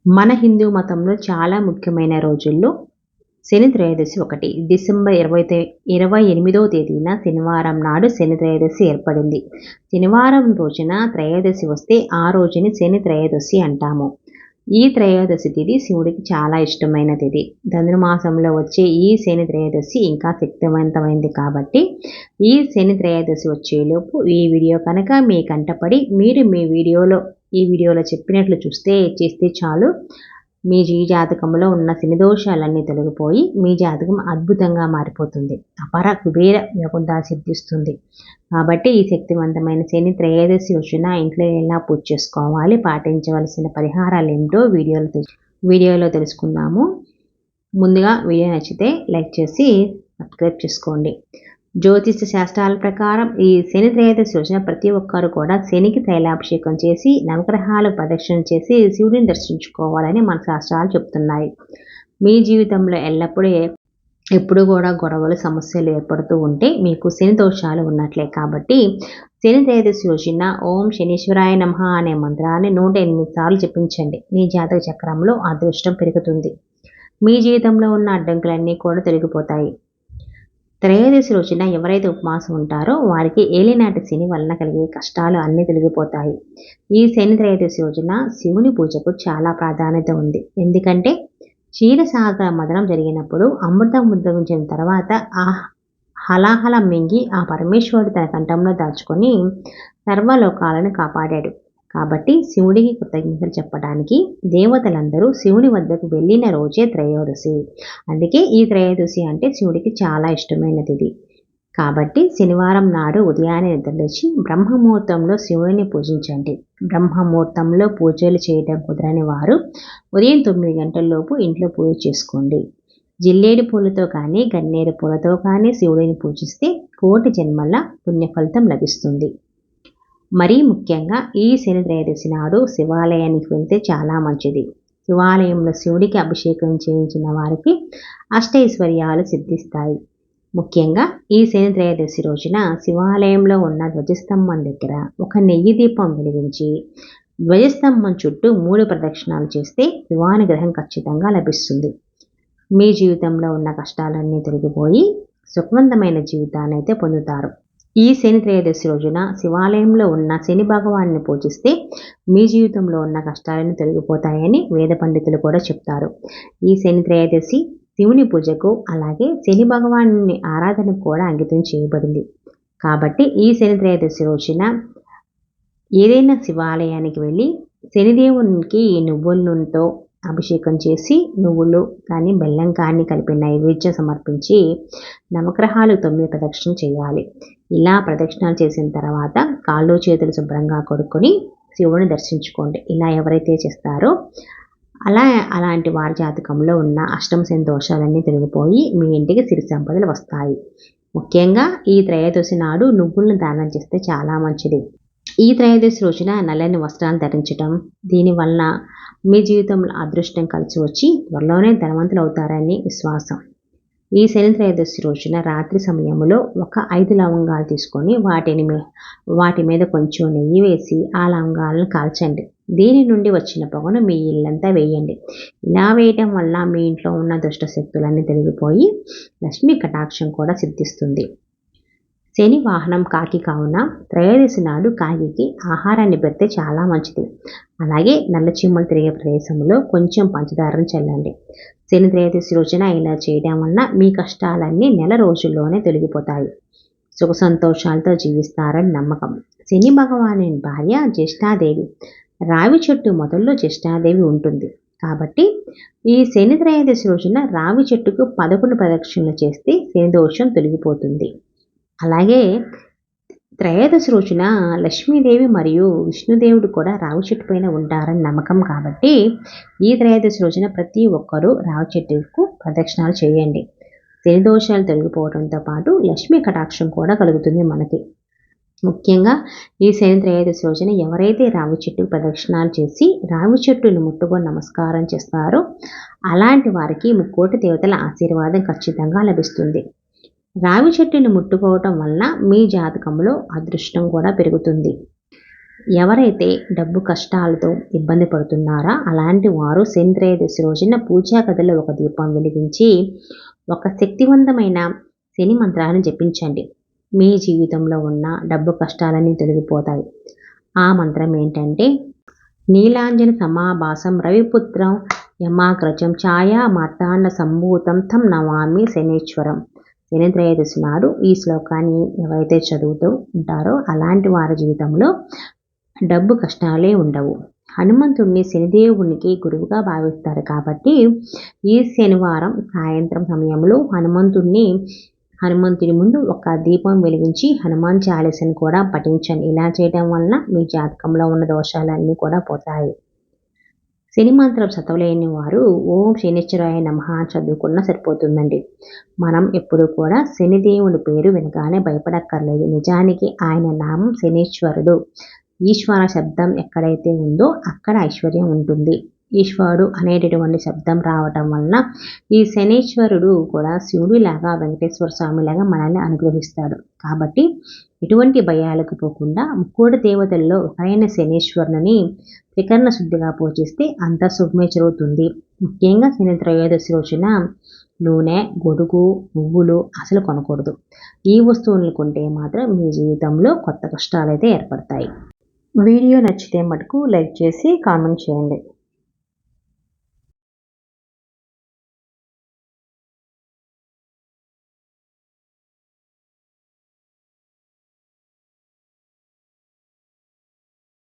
మన హిందూ మతంలో చాలా ముఖ్యమైన రోజుల్లో శని త్రయోదశి ఒకటి. డిసెంబర్ 28వ తేదీన శనివారం నాడు శని త్రయోదశి ఏర్పడింది. శనివారం రోజున త్రయోదశి వస్తే ఆ రోజుని శని త్రయోదశి అంటాము. ఈ త్రయోదశి తిథి శివుడికి చాలా ఇష్టమైన తిథి. ధనుర్మాసంలో వచ్చే ఈ శని త్రయోదశి ఇంకా శక్తివంతమైంది కాబట్టి ఈ శని త్రయోదశి వచ్చేలోపు ఈ వీడియో కనుక మీ కంటపడి మీరు ఈ వీడియోలో చెప్పినట్లు చేస్తే చాలు, మీ జాతకంలో ఉన్న శని దోషాలన్నీ తొలగిపోయి మీ జాతకం అద్భుతంగా మారిపోతుంది. అపర కుబేర యోగంగా సిద్ధిస్తుంది. కాబట్టి ఈ శక్తివంతమైన శని త్రయోదశి వచ్చిన ఇంట్లో ఎలా పూజ చేసుకోవాలి, పాటించవలసిన పరిహారాలు ఏమిటో వీడియోలో తెలుసుకుందాము. ముందుగా వీడియో నచ్చితే లైక్ చేసి సబ్స్క్రైబ్ చేసుకోండి. జ్యోతిష శాస్త్రాల ప్రకారం ఈ శని త్రయోదశి రోజున ప్రతి ఒక్కరు కూడా శనికి తైలాభిషేకం చేసి నవగ్రహాలు ప్రదక్షిణ చేసి శివుడిని దర్శించుకోవాలని మన శాస్త్రాలు చెప్తున్నాయి. మీ జీవితంలో ఎప్పుడు కూడా గొడవలు సమస్యలు ఏర్పడుతూ ఉంటే మీకు శని దోషాలు ఉన్నట్లే. కాబట్టి శని త్రయోదశి రోజున ఓం శనీశ్వరాయ నమః అనే మంత్రాన్ని 108 సార్లు జపించండి. మీ జాతక చక్రంలో అదృష్టం పెరుగుతుంది. మీ జీవితంలో ఉన్న అడ్డంకులన్నీ కూడా తొలగిపోతాయి. త్రయోదశి రోజున ఎవరైతే ఉపవాసం ఉంటారో వారికి ఏలినాటి శని వలన కలిగే కష్టాలు అన్నీ తొలగిపోతాయి. ఈ శని త్రయోదశి రోజున శివుని పూజకు చాలా ప్రాధాన్యత ఉంది. ఎందుకంటే క్షీరసాగర మదనం జరిగినప్పుడు అమృతం ఉద్భవించిన తర్వాత ఆ హలాహలం మింగి ఆ పరమేశ్వరుడు తన కంఠంలో దాచుకొని సర్వలోకాలను కాపాడాడు. కాబట్టి శివుడికి కృతజ్ఞతలు చెప్పడానికి దేవతలందరూ శివుని వద్దకు వెళ్ళిన రోజే త్రయోదశి. అందుకే ఈ త్రయోదశి అంటే శివుడికి చాలా ఇష్టమైనది. కాబట్టి శనివారం నాడు ఉదయాన్నే నిద్రలేచి బ్రహ్మముహూర్తంలో శివుడిని పూజించండి. బ్రహ్మముహూర్తంలో పూజలు చేయడం కుదరని వారు ఉదయం 9 గంటలలోపు ఇంట్లో పూజ చేసుకోండి. జిల్లేడు పూలతో కానీ గన్నేరు పూలతో కానీ శివుడిని పూజిస్తే కోటి జన్మల పుణ్యఫలితం లభిస్తుంది. మరీ ముఖ్యంగా ఈ శని త్రయోదశి నాడు శివాలయానికి వెళ్తే చాలా మంచిది. శివాలయంలో శివుడికి అభిషేకం చేయించిన వారికి అష్టైశ్వర్యాలు సిద్ధిస్తాయి. ముఖ్యంగా ఈ శని త్రయోదశి రోజున శివాలయంలో ఉన్న ధ్వజస్తంభం దగ్గర ఒక నెయ్యి దీపం వెలిగించి ధ్వజస్తంభం చుట్టూ 3 ప్రదక్షిణాలు చేస్తే శివానుగ్రహం ఖచ్చితంగా లభిస్తుంది. మీ జీవితంలో ఉన్న కష్టాలన్నీ తొలగిపోయి సుఖవంతమైన జీవితాన్ని అయితే పొందుతారు. ఈ శని త్రయోదశి రోజున శివాలయంలో ఉన్న శని భగవాన్ని పూజిస్తే మీ జీవితంలో ఉన్న కష్టాలను తొలగిపోతాయని వేద పండితులు కూడా చెప్తారు. ఈ శని త్రయోదశి శివుని పూజకు అలాగే శని భగవాన్ని ఆరాధనకు కూడా అంకితం చేయబడింది. కాబట్టి ఈ శని త్రయోదశి రోజున ఏదైనా శివాలయానికి వెళ్ళి శనిదేవునికి నువ్వుల నూనెతో అభిషేకం చేసి నువ్వులు కానీ బెల్లం కానీ కలిపి నైవేద్యం సమర్పించి నవగ్రహాలు 9 ప్రదక్షిణలు చేయాలి. ఇలా ప్రదక్షిణాలు చేసిన తర్వాత కాళ్ళు చేతులు శుభ్రంగా కడుక్కొని శివుని దర్శించుకోండి. ఇలా ఎవరైతే చేస్తారో అలాంటి వారి జాతకంలో ఉన్న అష్టమ శని దోషాలన్నీ తొలగిపోయి మీ ఇంటికి సిరి సంపదలు వస్తాయి. ముఖ్యంగా ఈ త్రయోదశి నాడు నువ్వులను దానం చేస్తే చాలా మంచిది. ఈ త్రయోదశి రోజున నల్లని వస్త్రాన్ని ధరించడం, దీనివల్ల మీ జీవితంలో అదృష్టం కలిసి వచ్చి త్వరలోనే ధనవంతులు అవుతారని విశ్వాసం. ఈ శని త్రయోదశి రోజున రాత్రి సమయంలో ఒక 5 లవంగాలు తీసుకొని వాటి మీద కొంచెం నెయ్యి వేసి ఆ లవంగాలను కాల్చండి. దీని నుండి వచ్చిన పొగను మీ ఇల్లంతా వేయండి. ఇలా వేయటం వల్ల మీ ఇంట్లో ఉన్న దుష్ట శక్తులన్నీ తొలగిపోయి లక్ష్మీ కటాక్షం కూడా సిద్ధిస్తుంది. శని వాహనం కాకి కావున త్రయోదశి నాడు కాకికి ఆహారాన్ని పెడితే చాలా మంచిది. అలాగే నల్ల చీమలు తిరిగే ప్రదేశంలో కొంచెం పంచదారను చల్లండి. శని త్రయోదశి రోజున ఇలా చేయడం వలన మీ కష్టాలన్నీ నెల రోజుల్లోనే తొలగిపోతాయి. సుఖ సంతోషాలతో జీవిస్తారని నమ్మకం. శని భగవాను భార్య జ్యేష్ఠాదేవి. రావి చెట్టు మొదల్లో జ్యేష్ఠాదేవి ఉంటుంది. కాబట్టి ఈ శని త్రయోదశి రోజున రావి చెట్టుకు 11 ప్రదక్షిణలు చేస్తే శని దోషం తొలగిపోతుంది. అలాగే త్రయోదశి రోజున లక్ష్మీదేవి మరియు విష్ణుదేవుడు కూడా రావి చెట్టు పైన ఉంటారని నమ్మకం. కాబట్టి ఈ త్రయోదశి రోజున ప్రతి ఒక్కరూ రావి చెట్టుకు ప్రదక్షిణాలు చేయండి. శని దోషాలు తొలగిపోవడంతో పాటు లక్ష్మీ కటాక్షం కూడా కలుగుతుంది మనకి. ముఖ్యంగా ఈ శని త్రయోదశి రోజున ఎవరైతే రావి చెట్టుకు ప్రదక్షిణాలు చేసి రావి చెట్టును ముట్టుకొని నమస్కారం చేస్తారో అలాంటి వారికి 3 దేవతల ఆశీర్వాదం ఖచ్చితంగా లభిస్తుంది. రావి చెట్టుని ముట్టుకోవటం వలన మీ జాతకంలో అదృష్టం కూడా పెరుగుతుంది. ఎవరైతే డబ్బు కష్టాలతో ఇబ్బంది పడుతున్నారో అలాంటి వారు శని త్రయోదశి రోజున పూజా గదిలో ఒక దీపం వెలిగించి ఒక శక్తివంతమైన శని మంత్రాన్ని జపించండి. మీ జీవితంలో ఉన్న డబ్బు కష్టాలన్నీ తొలగిపోతాయి. ఆ మంత్రం ఏంటంటే, నీలాంజన సమాభాసం రవిపుత్రం యమాగ్రజం ఛాయా మార్తాండ సంభూతం తం నమామి శనీశ్వరం. శని త్రయోదశి నాడు ఈ శ్లోకాన్ని ఎవరైతే చదువుతూ ఉంటారో అలాంటి వారి జీవితంలో డబ్బు కష్టాలే ఉండవు. హనుమంతుడిని శనిదేవునికి గురువుగా భావిస్తారు కాబట్టి ఈ శనివారం సాయంత్రం సమయంలో హనుమంతుడి ముందు ఒక దీపం వెలిగించి హనుమాన్ చాలీసాను కూడా పఠించండి. ఇలా చేయడం వలన మీ జాతకంలో ఉన్న దోషాలన్నీ కూడా పోతాయి. శని మంత్రం చదవలేని వారు ఓం శనిశ్చరాయ నమః చదువుకున్నా సరిపోతుందండి. మనం ఎప్పుడు కూడా శనిదేవుని పేరు వినగానే భయపడక్కర్లేదు. నిజానికి ఆయన నామం శనీశ్వరుడు. ఈశ్వర శబ్దం ఎక్కడైతే ఉందో అక్కడ ఐశ్వర్యం ఉంటుంది. ఈశ్వరుడు అనేటటువంటి శబ్దం రావటం వలన ఈ శనీశ్వరుడు కూడా శివుడిలాగా వెంకటేశ్వర స్వామిలాగా మనల్ని అనుగ్రహిస్తాడు. కాబట్టి ఎటువంటి భయాలకు పోకుండా ముక్కోటి దేవతల్లో ఒకరైన శనీశ్వరుని త్రికరణ శుద్ధిగా పూజిస్తే అంత శుభమే జరుగుతుంది. ముఖ్యంగా శని త్రయోదశి రోజున నూనె, గొడుగు, నువ్వులు అసలు కొనకూడదు. ఈ వస్తువులను కొంటే మాత్రం మీ జీవితంలో కొత్త కష్టాలు అయితే ఏర్పడతాయి. వీడియో నచ్చితే మటుకు లైక్ చేసి కామెంట్ చేయండి.